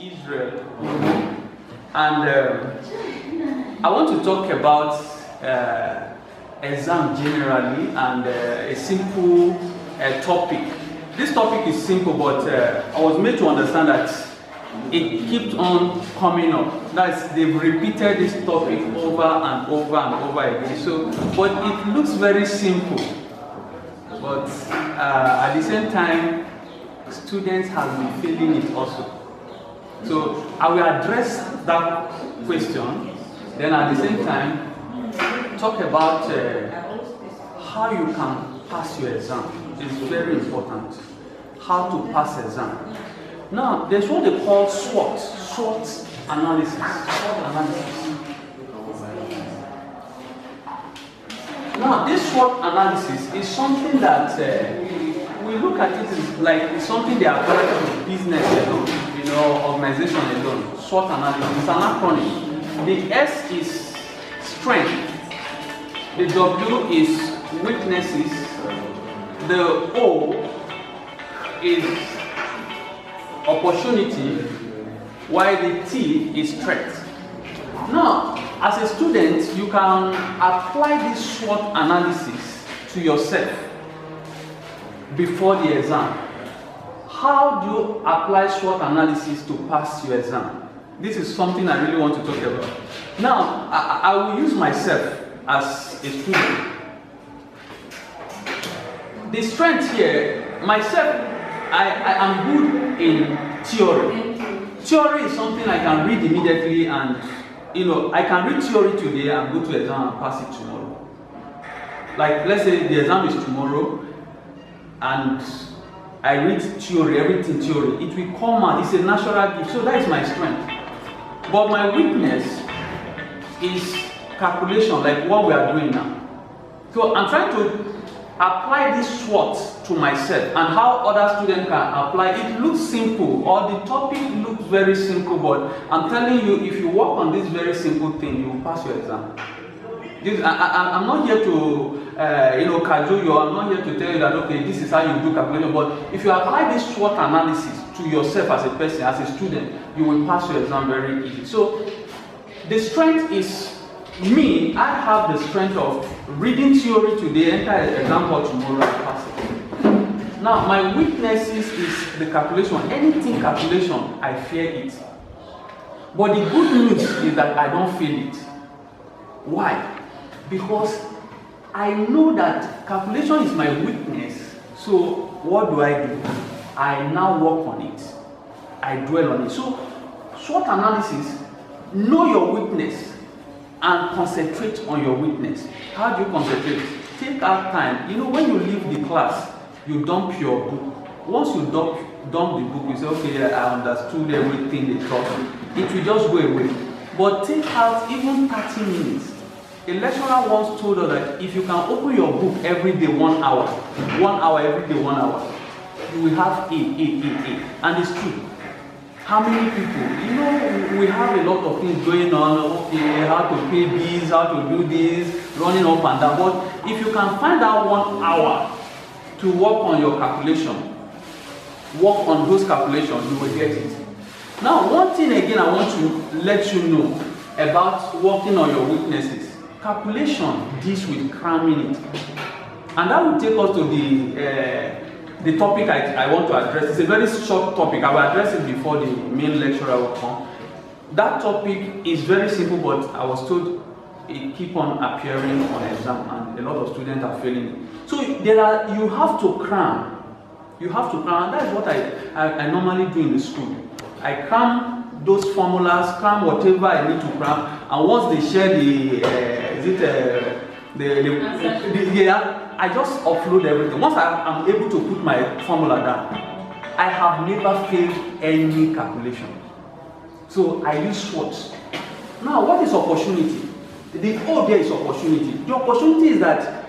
Israel, and I want to talk about exam generally and a simple topic. This topic is simple, but I was made to understand that it keeps on coming up. That's, they've repeated this topic over and over and over again. So, but it looks very simple, but at the same time, students have been feeling it also. So I will address that question, then at the same time talk about how you can pass your exam. It's very important. How to pass exam. Now, there's what they call SWOT analysis. Now, this SWOT analysis is something that we look at it as like it's something they apply to business alone, you know, organization alone. SWOT analysis is an acronym. The S is strength, the W is weaknesses, the O is opportunity, while the T is threat. Now, as a student, you can apply this SWOT analysis to yourself before the exam. How do you apply SWOT analysis to pass your exam? This is something I really want to talk about. Now, I will use myself as a student. The strength here, myself, I am good in theory. Theory is something I can read immediately, and you know, I can read theory today and go to exam and pass it tomorrow. Like, let's say the exam is tomorrow, and I read theory, everything theory. It will come out, it's a natural gift, so that is my strength. But my weakness is calculation, like what we are doing now. So I'm trying to apply this SWOT to myself and how other students can apply. It looks simple, or the topic looks very simple, but I'm telling you, if you work on this very simple thing, you will pass your exam. I'm not here to cajole you. I'm not here to tell you that, okay, this is how you do calculation, but if you apply this SWOT analysis to yourself as a person, as a student, you will pass your exam very easy. So the strength is me. I have the strength of reading theory today, enter exam hall tomorrow, and pass it. Now, my weaknesses is the calculation. Anything calculation, I fear it. But the good news is that I don't feel it. Why? Because I know that calculation is my weakness. So what do? I now work on it. I dwell on it. So SWOT analysis, know your weakness and concentrate on your weakness. How do you concentrate? Take out time. You know, when you leave the class, you dump your book. Once you dump the book, you say, okay, I understood everything they taught me. It will just go away. But take out even 30 minutes. A lecturer once told us that if you can open your book every day 1 hour, 1 hour every day 1 hour, you will have A. And it's true. How many people? You know, we have a lot of things going on. Okay, how to pay bills, how to do this, running up and down. But if you can find out 1 hour to work on your calculation, work on those calculations, you will get it. Now, one thing again I want to let you know about working on your weaknesses. Calculation deals with cramming it. And that will take us to the topic I want to address. It's a very short topic. I will address it before the main lecturer will come. That topic is very simple, but I was told it keeps on appearing on exam, and a lot of students are failing it. So you have to cram. You have to cram. And that is what I normally do in the school. I cram those formulas, cram whatever I need to cram, and once they share I just upload everything. Once I'm able to put my formula down, I have never failed any calculation. So I use SWOT. Now, what is opportunity? The O there is opportunity. The opportunity is that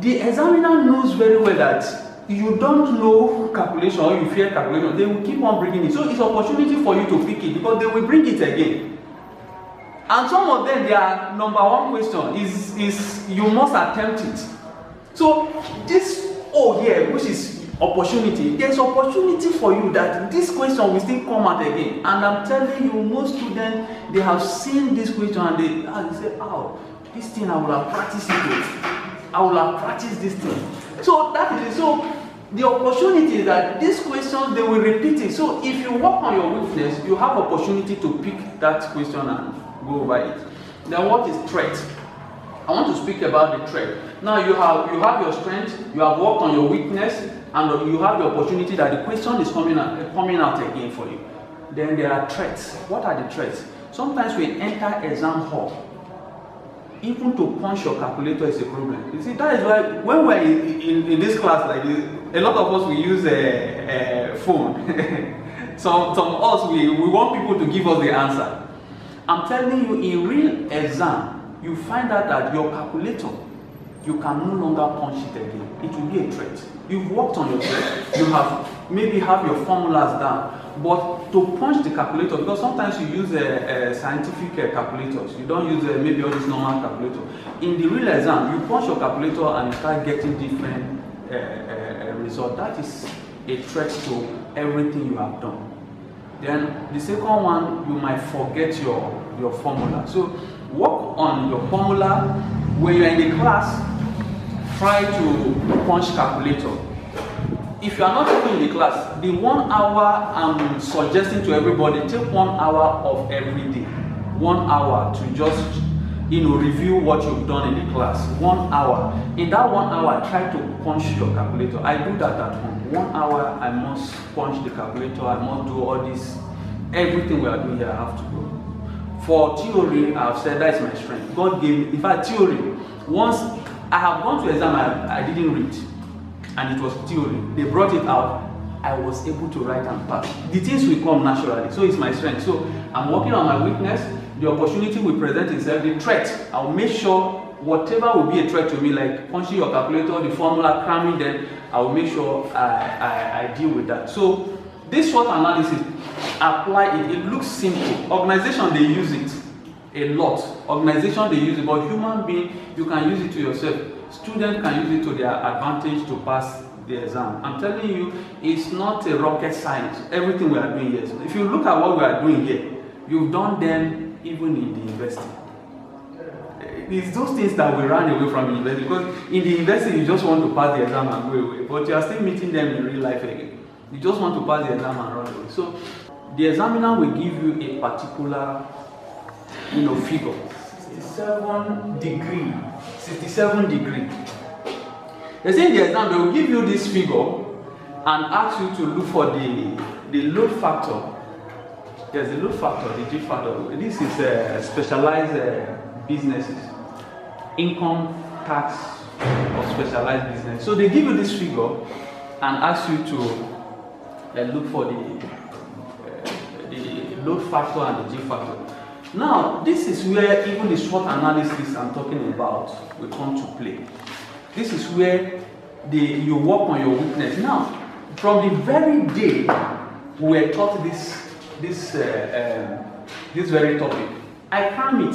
the examiner knows very well that you don't know calculation or you fear calculation. They will keep on bringing it. So it's opportunity for you to pick it because they will bring it again. And some of them, their number one question is you must attempt it. So this O here, which is opportunity. There's opportunity for you that this question will still come out again. And I'm telling you, most students, they have seen this question and they say, oh, this thing I will have practiced it with. I will have practiced this thing. So that is it. So the opportunity is that these questions, they will repeat it. So if you work on your weakness, you have opportunity to pick that question and go over it. Then what is threat? I want to speak about the threat. Now you have your strength, you have worked on your weakness, and you have the opportunity that the question is coming out again for you. Then there are threats. What are the threats? Sometimes we enter exam hall, even to punch your calculator is a problem. You see, that is why when we're in this class like this, a lot of us we use a phone. Some of us we want people to give us the answer. I'm telling you, in real exam, you find out that your calculator, you can no longer punch it again. It will be a threat. You've worked on yourself, you have maybe have your formulas down, but to punch the calculator, because sometimes you use scientific calculators, you don't use maybe all this normal calculator. In the real exam, you punch your calculator and you start getting different results. That is a threat to everything you have done. Then the second one, you might forget your formula. So work on your formula. When you're in the class, try to punch calculator. If you are not even in the class, the 1 hour I'm suggesting to everybody, take 1 hour of every day. 1 hour to just review what you've done in the class. 1 hour. In that 1 hour, try to punch your calculator. I do that at home. 1 hour, I must punch the calculator. I must do all this. Everything we are doing here, I have to go. For theory, I've said that is my strength. God gave me, in fact, theory. Once I have gone to exam, I didn't read, and it was theory. They brought it out. I was able to write and pass. The things will come naturally. So it's my strength. So I'm working on my weakness. The opportunity will present itself. The threat, I'll make sure whatever will be a threat to me, like punching your calculator, the formula, cramming them, I will make sure I deal with that. So this SWOT analysis, apply it. It looks simple. Organization, they use it a lot. Organization, they use it, but human being, you can use it to yourself. Students can use it to their advantage to pass the exam. I'm telling you, it's not a rocket science. Everything we are doing here. So if you look at what we are doing here, you've done them even in the university. It's those things that we run away from university, because in the university you just want to pass the exam and go away, but you are still meeting them in real life again. You just want to pass the exam and run away. So the examiner will give you a particular figure. 67 degree. They say in the exam they will give you this figure and ask you to look for the load factor. There's a load factor, the G factor. This is specialized businesses, income tax of specialized business. So they give you this figure and ask you to look for the load factor and the G factor. Now, this is where even the SWOT analysis I'm talking about will come to play. This is where you work on your weakness. Now, from the very day we were taught this very topic, I cram it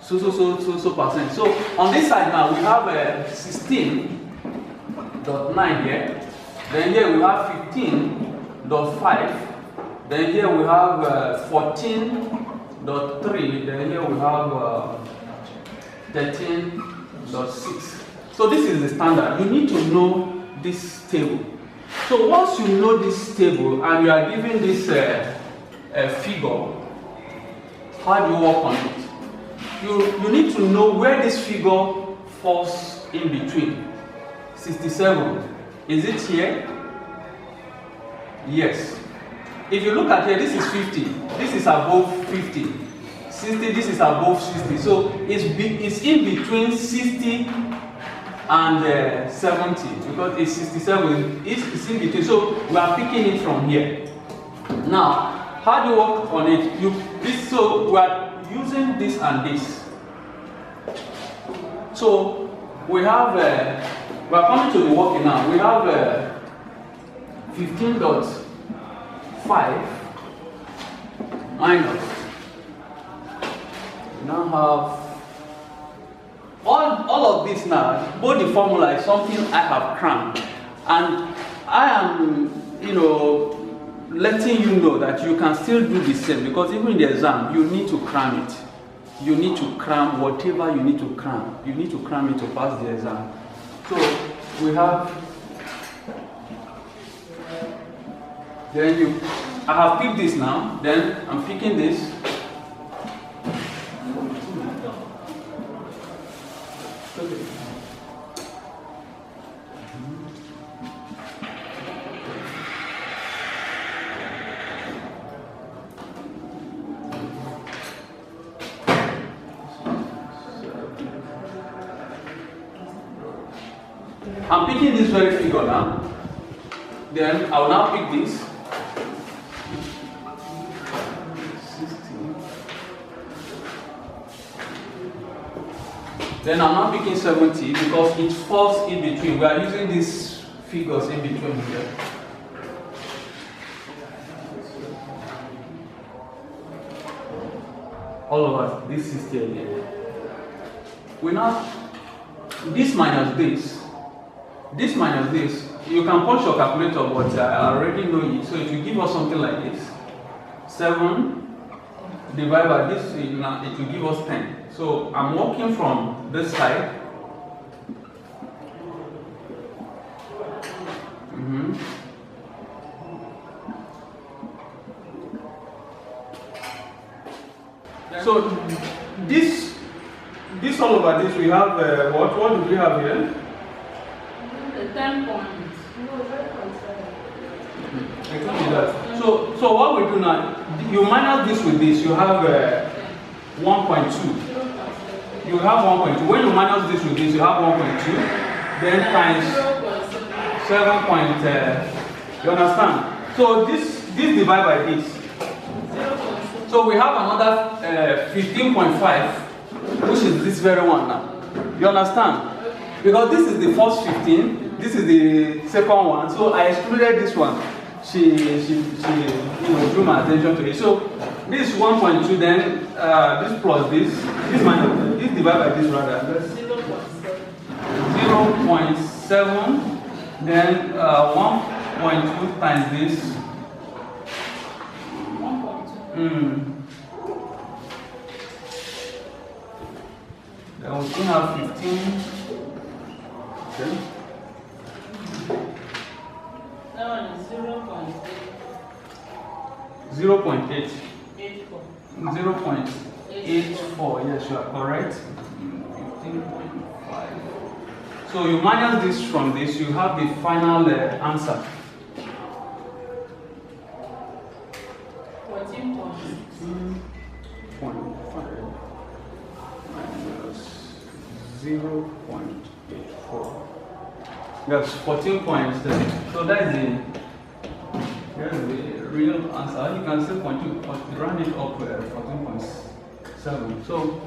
so percent. So on this side now we have 16.9 here. Then here we have 15.5. Then here we have 14.3. Then here we have 13.6. So this is the standard. You need to know this table. So once you know this table and you are given this figure, how do you work on it? You need to know where this figure falls in between. 67. Is it here? Yes. If you look at here, this is 50. This is above 50. 60, this is above 60. So it's in between 60 and 70, because it's 67. It's in between. So we are picking it from here. Now, how do you work on it? So we are using this and this. So we have we are coming to the working now. We have 15.5 minus. We now have all of this now. Both the formula is something I have crammed, and I am, letting you know that you can still do the same, because even in the exam, you need to cram it. You need to cram whatever you need to cram. You need to cram it to pass the exam. So we have, then I have picked this now, then I'm picking this. I'm picking this very figure now. Then I will now pick this. 16. Then I'm now picking 70 because it falls in between. We are using these figures in between here. All of us, this 60 again. We now, this minus this. This minus this, you can punch your calculator, but I already know it. So it will give us something like this. 7 divided by this, it will give us 10. So I'm working from this side. So this all over this, we have what do we have here? 10 points. Exactly that. So what we do now, you minus this with this, you have 1.2. You have 1.2. When you minus this with this, you have 1.2. Then times 7 point. You understand? So this divided by this. So we have another 15.5, which is this very one now. You understand? Because this is the first 15. This is the second one, so I excluded this one. She drew my attention to it. So this 1.2, then this plus this minus this divided by this rather. 0.7, then 1.2 times this. 1.2. Then we still have 15. Okay. That one is 0.8. 0.84. 0.84, yes, you are correct. 15.5. So you minus this from this, you have the final answer. 14.5 minus 0.84. Yes, 14.7. So that's the real answer. You can still round it up 14.7. So